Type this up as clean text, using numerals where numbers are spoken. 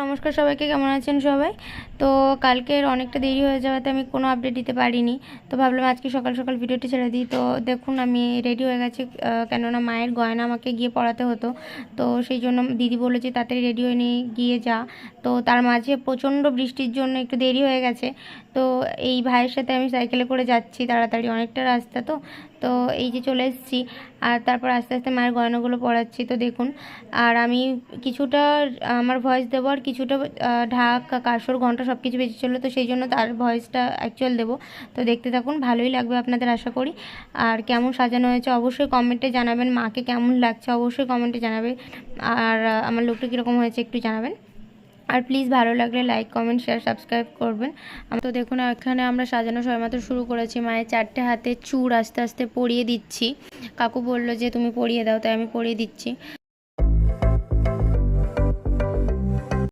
নমস্কার সবাইকে, কেমন আছেন সবাই? তো কালকের অনেকটা দেরি হয়ে যাওয়াতে আমি কোনো আপডেট দিতে পারিনি। তো ভাবলাম আজকে সকাল সকাল ভিডিওটি ছেড়ে দিই। তো দেখুন আমি রেডি হয়ে গেছি, কেননা মায়ের গয়না আমাকে গিয়ে পড়াতে হতো। তো সেই জন্য দিদি বললো যে তাড়াতাড়ি রেডি হয়ে নিয়ে গিয়ে যা। তো তার মাঝে প্রচণ্ড বৃষ্টির জন্য একটু দেরি হয়ে গেছে। তো এই ভাইয়ের সাথে আমি সাইকেলে করে যাচ্ছি, তাড়াতাড়ি অনেকটা রাস্তা। তো এই যে চলে এসেছি, আর তারপর আস্তে আস্তে মায়ের গয়নাগুলো পরাচ্ছি। তো দেখুন, আর আমি কিছুটা আমার ভয়েস দেবো, আর কিছুটা ঢাক, কাসর, ঘন্টা সব কিছু বেজেছিলো, তো সেই জন্য তার ভয়েসটা অ্যাকচুয়াল দেবো। তো দেখতে থাকুন, ভালোই লাগবে আপনাদের আশা করি। আর কেমন সাজানো হয়েছে অবশ্যই কমেন্টে জানাবেন, মাকে কেমন লাগছে অবশ্যই কমেন্টে জানাবে। আর আমার লুকটা কীরকম হয়েছে একটু জানাবেন। আর প্লিজ ভালো লাগলে লাইক, কমেন্ট, শেয়ার, সাবস্ক্রাইব করবেন। তো দেখুন এখানে আমরা সাজানো সবেমাত্র শুরু করেছি। মায়ের 4টে হাতে চূড় আস্তে আস্তে পরিয়ে দিচ্ছি। কাকু বললো যে তুমি পরিয়ে দাও, তাই আমি পরিয়ে দিচ্ছি।